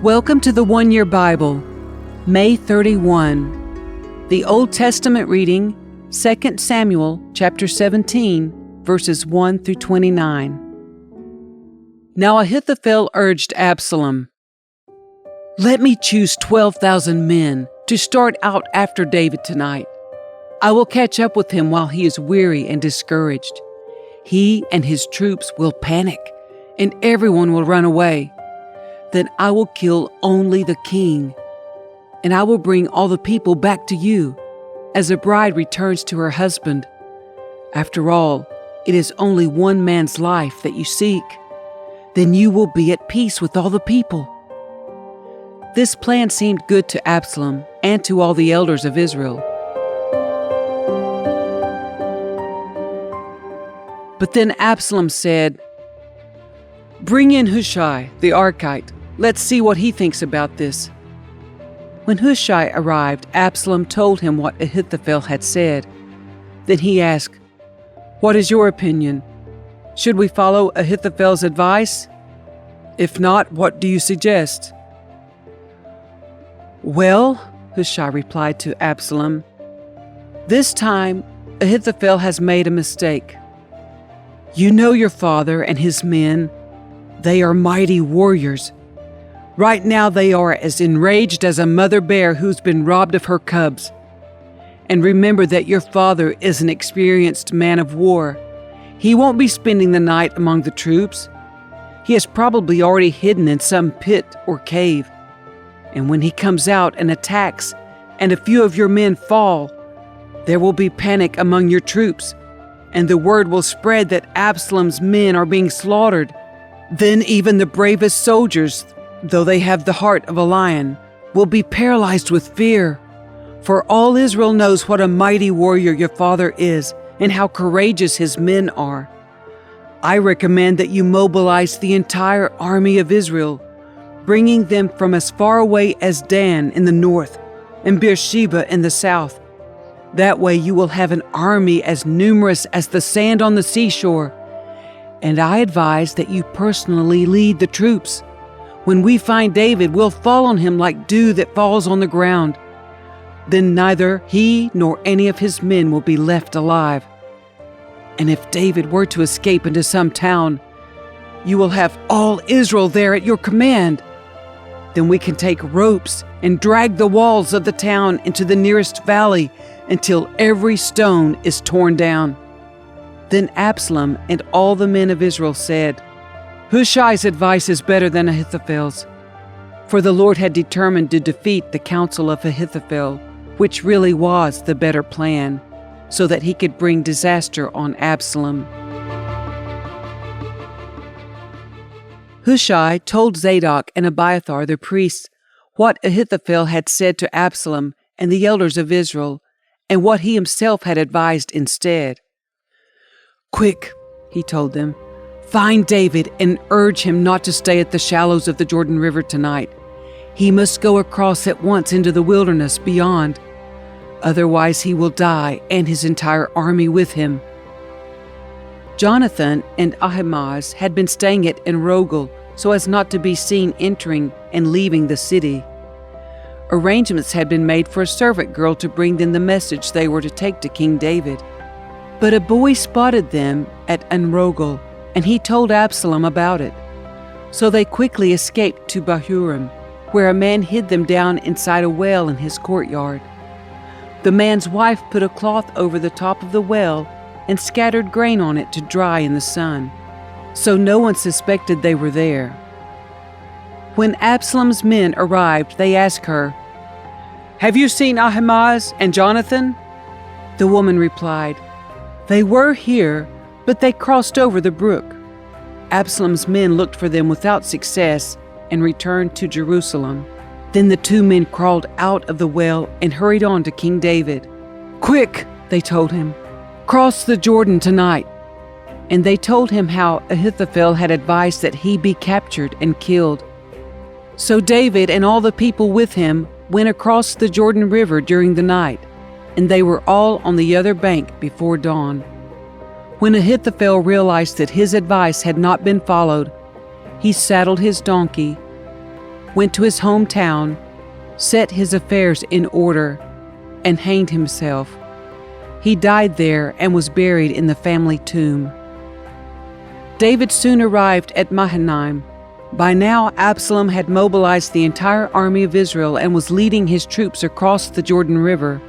Welcome to the One Year Bible, May 31. The Old Testament reading, 2 Samuel chapter 17, verses 1 through 29. Now Ahithophel urged Absalom, "Let me choose 12,000 men to start out after David tonight. I will catch up with him while he is weary and discouraged. He and his troops will panic, and everyone will run away. Then I will kill only the king, and I will bring all the people back to you, as a bride returns to her husband. After all, it is only one man's life that you seek. Then you will be at peace with all the people." This plan seemed good to Absalom and to all the elders of Israel. But then Absalom said, "Bring in Hushai the Archite. Let's see what he thinks about this." When Hushai arrived, Absalom told him what Ahithophel had said. Then he asked, "What is your opinion? Should we follow Ahithophel's advice? If not, what do you suggest?" "Well," Hushai replied to Absalom, "this time Ahithophel has made a mistake. You know your father and his men. They are mighty warriors. Right now they are as enraged as a mother bear who's been robbed of her cubs. And remember that your father is an experienced man of war. He won't be spending the night among the troops. He is probably already hidden in some pit or cave. And when he comes out and attacks, and a few of your men fall, there will be panic among your troops, and the word will spread that Absalom's men are being slaughtered. Then even the bravest soldiers, though they have the heart of a lion, will be paralyzed with fear. For all Israel knows what a mighty warrior your father is and how courageous his men are. I recommend that you mobilize the entire army of Israel, bringing them from as far away as Dan in the north and Beersheba in the south. That way you will have an army as numerous as the sand on the seashore. And I advise that you personally lead the troops. When we find David, we'll fall on him like dew that falls on the ground. Then neither he nor any of his men will be left alive. And if David were to escape into some town, you will have all Israel there at your command. Then we can take ropes and drag the walls of the town into the nearest valley until every stone is torn down." Then Absalom and all the men of Israel said, "Hushai's advice is better than Ahithophel's." For the Lord had determined to defeat the counsel of Ahithophel, which really was the better plan, so that he could bring disaster on Absalom. Hushai told Zadok and Abiathar the priests what Ahithophel had said to Absalom and the elders of Israel, and what he himself had advised instead. "Quick," he told them, "find David and urge him not to stay at the shallows of the Jordan River tonight. He must go across at once into the wilderness beyond. Otherwise he will die and his entire army with him." Jonathan and Ahimaaz had been staying at Enrogel so as not to be seen entering and leaving the city. Arrangements had been made for a servant girl to bring them the message they were to take to King David. But a boy spotted them at Enrogel, and he told Absalom about it. So they quickly escaped to Bahurim, where a man hid them down inside a well in his courtyard. The man's wife put a cloth over the top of the well and scattered grain on it to dry in the sun, so no one suspected they were there. When Absalom's men arrived, they asked her, "Have you seen Ahimaaz and Jonathan?" The woman replied, "They were here, but they crossed over the brook." Absalom's men looked for them without success and returned to Jerusalem. Then the two men crawled out of the well and hurried on to King David. "Quick," they told him, "cross the Jordan tonight." And they told him how Ahithophel had advised that he be captured and killed. So David and all the people with him went across the Jordan River during the night, and they were all on the other bank before dawn. When Ahithophel realized that his advice had not been followed, he saddled his donkey, went to his hometown, set his affairs in order, and hanged himself. He died there and was buried in the family tomb. David soon arrived at Mahanaim. By now, Absalom had mobilized the entire army of Israel and was leading his troops across the Jordan River.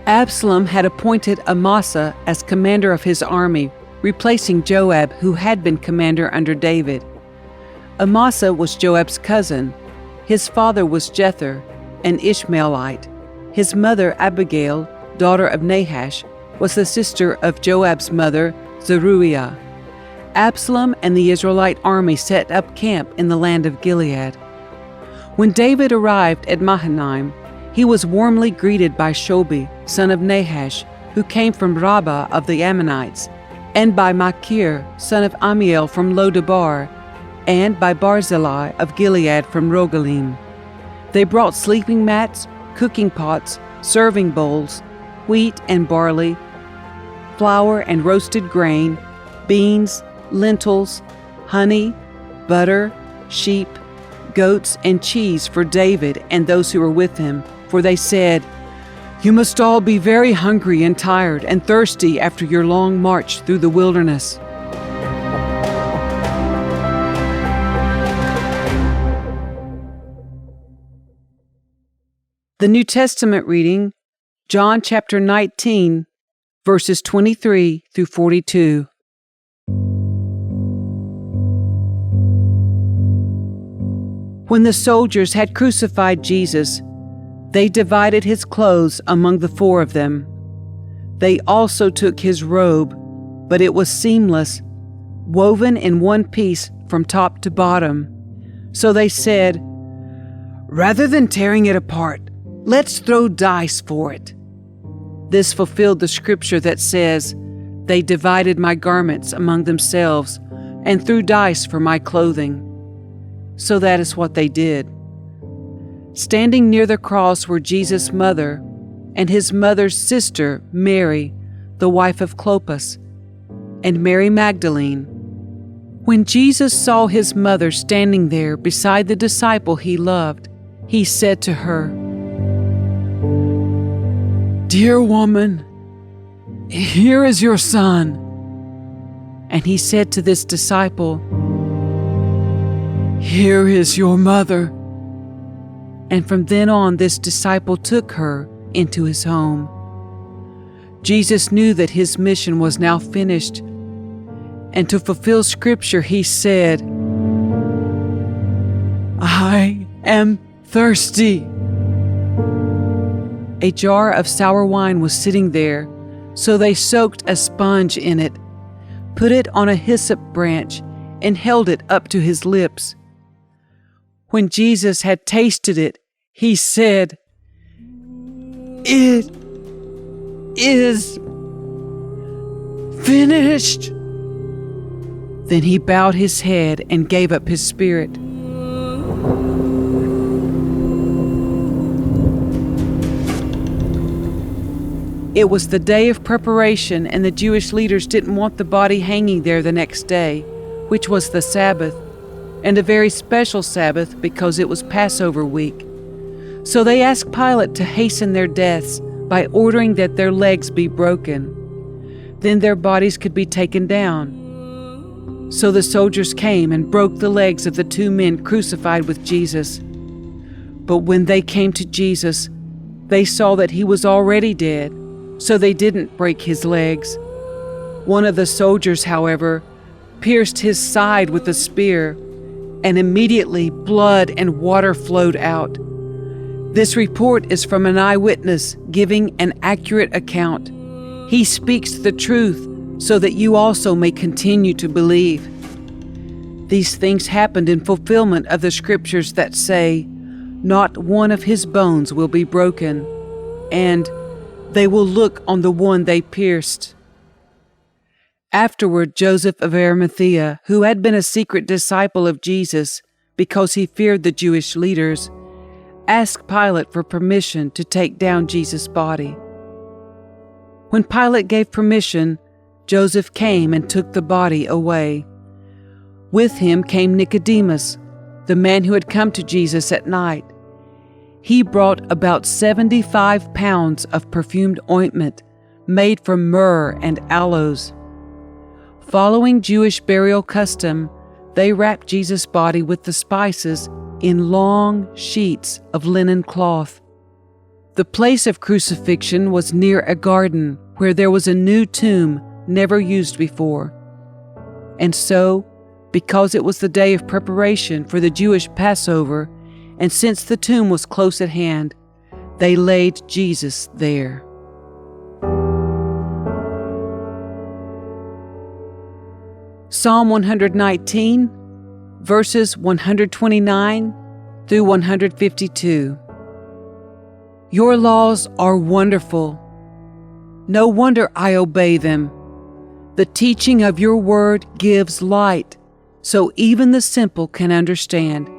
Absalom had appointed Amasa as commander of his army, replacing Joab, who had been commander under David. Amasa was Joab's cousin. His father was Jether, an Ishmaelite. His mother, Abigail, daughter of Nahash, was the sister of Joab's mother, Zeruiah. Absalom and the Israelite army set up camp in the land of Gilead. When David arrived at Mahanaim, he was warmly greeted by Shobi, son of Nahash, who came from Rabbah of the Ammonites, and by Machir, son of Amiel from Lodebar, and by Barzillai of Gilead from Rogelim. They brought sleeping mats, cooking pots, serving bowls, wheat and barley, flour and roasted grain, beans, lentils, honey, butter, sheep, goats, and cheese for David and those who were with him, for they said, "You must all be very hungry and tired and thirsty after your long march through the wilderness." The New Testament reading, John chapter 19, verses 23 through 42. When the soldiers had crucified Jesus, they divided his clothes among the four of them. They also took his robe, but it was seamless, woven in one piece from top to bottom. So they said, "Rather than tearing it apart, let's throw dice for it." This fulfilled the scripture that says, "They divided my garments among themselves and threw dice for my clothing." So that is what they did. Standing near the cross were Jesus' mother and his mother's sister, Mary, the wife of Clopas, and Mary Magdalene. When Jesus saw his mother standing there beside the disciple he loved, he said to her, "Dear woman, here is your son." And he said to this disciple, "Here is your mother." And from then on, this disciple took her into his home. Jesus knew that his mission was now finished, and to fulfill scripture, he said, "I am thirsty." A jar of sour wine was sitting there, so they soaked a sponge in it, put it on a hyssop branch, and held it up to his lips. When Jesus had tasted it, he said, "It is finished." Then he bowed his head and gave up his spirit. It was the day of preparation, and the Jewish leaders didn't want the body hanging there the next day, which was the Sabbath, and a very special Sabbath because it was Passover week. So they asked Pilate to hasten their deaths by ordering that their legs be broken. Then their bodies could be taken down. So the soldiers came and broke the legs of the two men crucified with Jesus. But when they came to Jesus, they saw that he was already dead, so they didn't break his legs. One of the soldiers, however, pierced his side with a spear, and immediately blood and water flowed out. This report is from an eyewitness giving an accurate account. He speaks the truth so that you also may continue to believe. These things happened in fulfillment of the scriptures that say, "Not one of his bones will be broken," and "They will look on the one they pierced." Afterward, Joseph of Arimathea, who had been a secret disciple of Jesus because he feared the Jewish leaders, asked Pilate for permission to take down Jesus' body. When Pilate gave permission, Joseph came and took the body away. With him came Nicodemus, the man who had come to Jesus at night. He brought about 75 pounds of perfumed ointment made from myrrh and aloes. Following Jewish burial custom, they wrapped Jesus' body with the spices in long sheets of linen cloth. The place of crucifixion was near a garden where there was a new tomb never used before. And so, because it was the day of preparation for the Jewish Passover, and since the tomb was close at hand, they laid Jesus there. Psalm 119, verses 129 through 152. Your laws are wonderful. No wonder I obey them. The teaching of your word gives light, so even the simple can understand.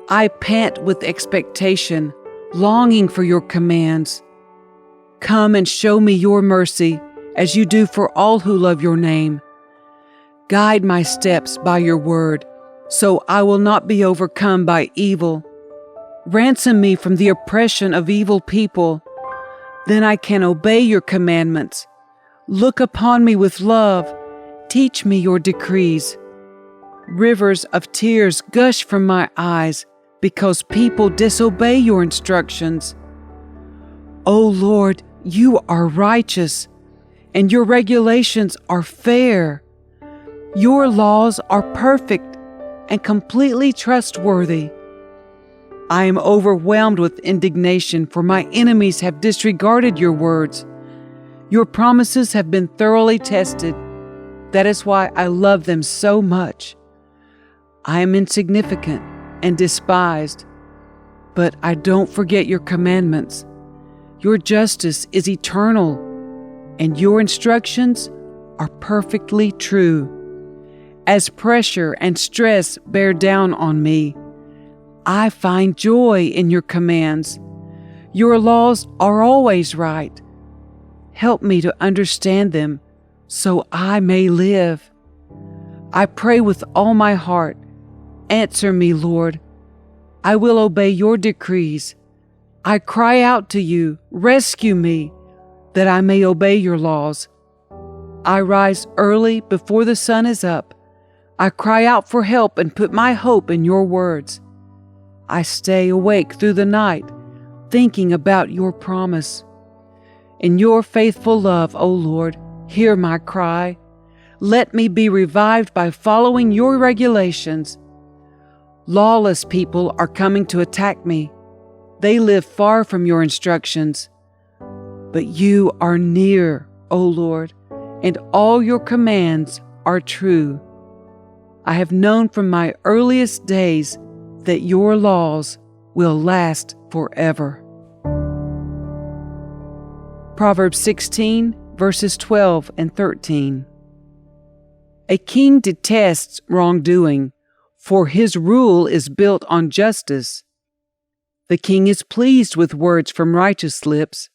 I pant with expectation, longing for your commands. Come and show me your mercy, as you do for all who love your name. Guide my steps by your word, so I will not be overcome by evil. Ransom me from the oppression of evil people. Then I can obey your commandments. Look upon me with love. Teach me your decrees. Rivers of tears gush from my eyes because people disobey your instructions. O Lord, you are righteous, and your regulations are fair. Your laws are perfect and completely trustworthy. I am overwhelmed with indignation, for my enemies have disregarded your words. Your promises have been thoroughly tested. That is why I love them so much. I am insignificant and despised, but I don't forget your commandments. Your justice is eternal, and your instructions are perfectly true. As pressure and stress bear down on me, I find joy in your commands. Your laws are always right. Help me to understand them so I may live. I pray with all my heart. Answer me, Lord. I will obey your decrees. I cry out to you, rescue me, that I may obey your laws. I rise early before the sun is up. I cry out for help and put my hope in your words. I stay awake through the night, thinking about your promise. In your faithful love, O Lord, hear my cry. Let me be revived by following your regulations. Lawless people are coming to attack me. They live far from your instructions. But you are near, O Lord, and all your commands are true. I have known from my earliest days that your laws will last forever. Proverbs 16, verses 12 and 13. A king detests wrongdoing, for his rule is built on justice. The king is pleased with words from righteous lips.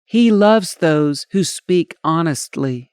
He loves those who speak honestly.